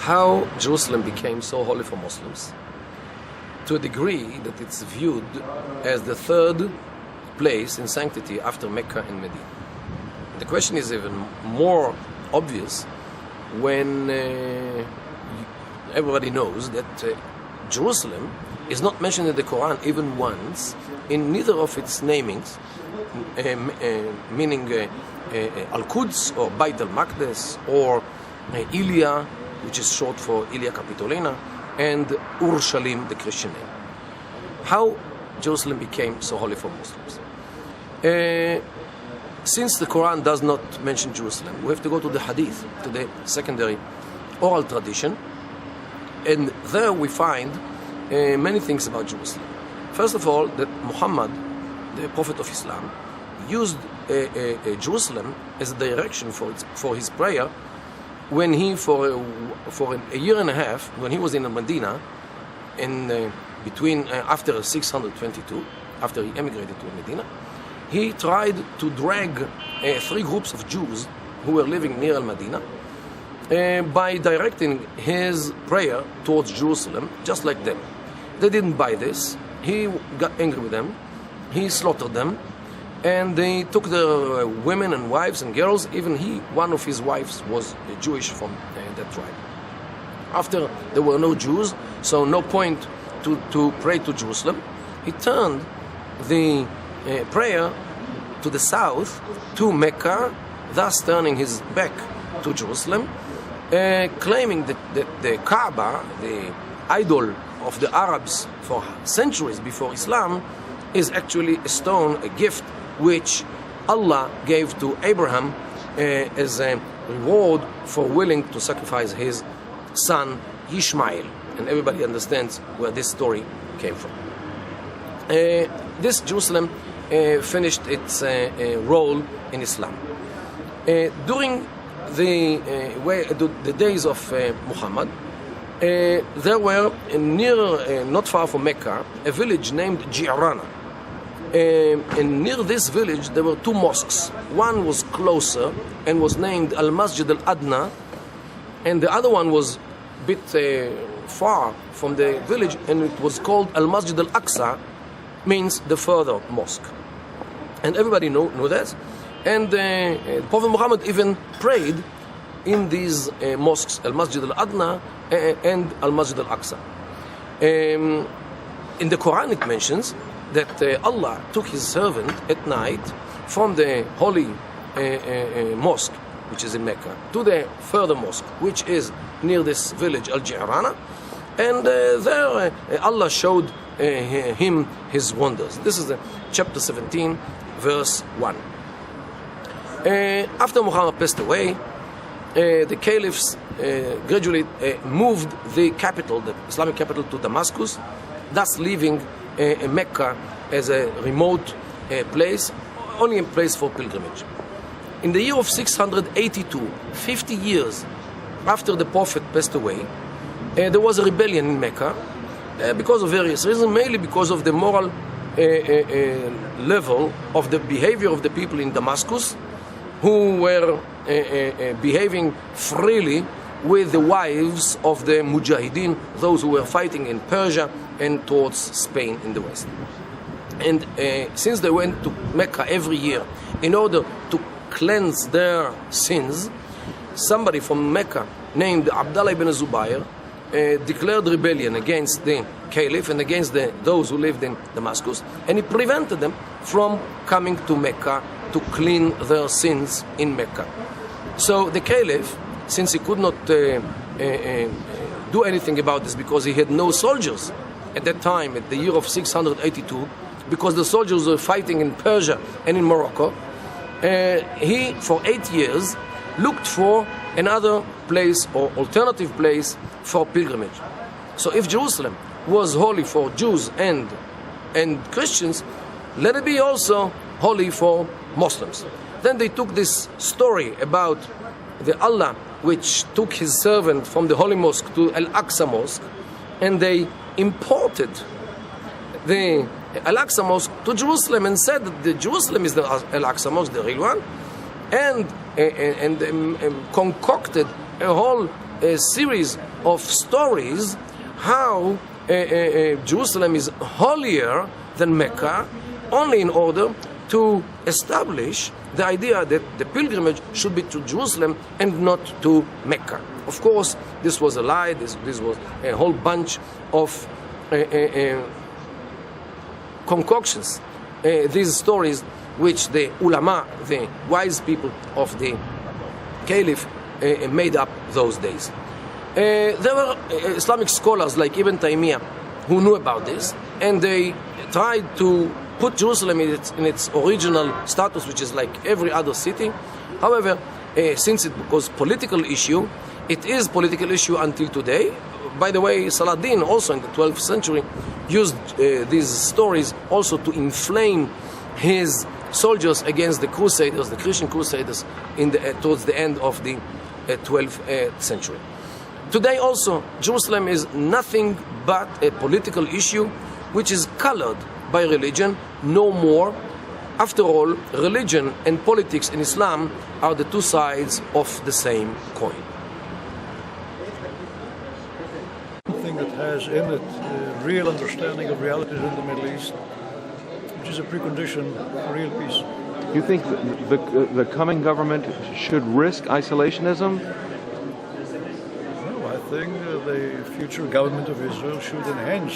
how Jerusalem became so holy for Muslims, to a degree that it's viewed as the third place in sanctity after Mecca and Medina. The question is even more obvious when everybody knows that Jerusalem is not mentioned in the Quran even once in neither of its namings, meaning Al-Quds or Beit al-Maqdis or Ilia, which is short for Ilia Capitolina, and Urushalim, the Christian name. How Jerusalem became so holy for Muslims? Since the Quran does not mention Jerusalem, we have to go to the Hadith, to the secondary oral tradition, and there we find many things about Jerusalem. First of all, that Muhammad, the Prophet of Islam, used Jerusalem as a direction for his prayer when he, for a year and a half, when he was in Medina, after 622, after he emigrated to Medina, he tried to drag three groups of Jews who were living near Medina by directing his prayer towards Jerusalem, just like them. They didn't buy this. He got angry with them. He slaughtered them. And they took their women and wives and girls. Even one of his wives was Jewish from that tribe. After there were no Jews, so no point to pray to Jerusalem, he turned the prayer to the south, to Mecca, thus turning his back to Jerusalem, claiming that the Kaaba, the idol of the Arabs for centuries before Islam, is actually a stone, a gift, which Allah gave to Abraham as a reward for willing to sacrifice his son Ishmael. And everybody understands where this story came from. This Jerusalem finished its role in Islam. During the days of Muhammad, there were near, not far from Mecca, a village named Ji'rana. And near this village there were two mosques. One was closer and was named Al-Masjid Al-Adna, and the other one was a bit far from the village, and it was called Al-Masjid Al-Aqsa, means the further mosque. And everybody knew that. And Prophet Muhammad even prayed in these mosques, Al-Masjid Al-Adna and Al-Masjid Al-Aqsa. In the Quran it mentions that Allah took his servant at night from the holy mosque, which is in Mecca, to the further mosque, which is near this village, Al-Ji'rana, and there Allah showed him his wonders. This is chapter 17, verse 1. After Muhammad passed away, the caliphs gradually moved the capital, the Islamic capital, to Damascus, thus leaving Mecca as a remote place, only a place for pilgrimage. In the year of 682, 50 years after the Prophet passed away, there was a rebellion in Mecca because of various reasons, mainly because of the moral level of the behavior of the people in Damascus, who were behaving freely with the wives of the Mujahideen, those who were fighting in Persia and towards Spain in the west. And since they went to Mecca every year in order to cleanse their sins, somebody from Mecca named Abdullah ibn Zubayr declared rebellion against the caliph and against those who lived in Damascus, and he prevented them from coming to Mecca to clean their sins in Mecca. So the caliph, since he could not do anything about this because he had no soldiers at that time, at the year of 682, because the soldiers were fighting in Persia and in Morocco, he, for 8 years, looked for another place or alternative place for pilgrimage. So if Jerusalem was holy for Jews and Christians, let it be also holy for Muslims. Then they took this story about the Allah which took his servant from the Holy Mosque to Al-Aqsa Mosque, and they imported the Al-Aqsa Mosque to Jerusalem and said that the Jerusalem is the Al-Aqsa Mosque, the real one, and concocted a whole series of stories how Jerusalem is holier than Mecca, only in order to establish the idea that the pilgrimage should be to Jerusalem and not to Mecca. Of course, this was a lie. This was a whole bunch of concoctions. These stories which the ulama, the wise people of the caliph, made up those days. There were Islamic scholars like Ibn Taymiyyah who knew about this, and they tried to put Jerusalem in its original status, which is like every other city. However, since it was political issue, it is political issue until today. By the way, Saladin also in the 12th century used these stories also to inflame his soldiers against the Crusaders, the Christian Crusaders, towards the end of the 12th century. Today also, Jerusalem is nothing but a political issue which is colored by religion, no more. After all, religion and politics in Islam are the two sides of the same coin. Something that has in it a real understanding of realities in the Middle East, which is a precondition for real peace. You think the coming government should risk isolationism? No, I think the future government of Israel should enhance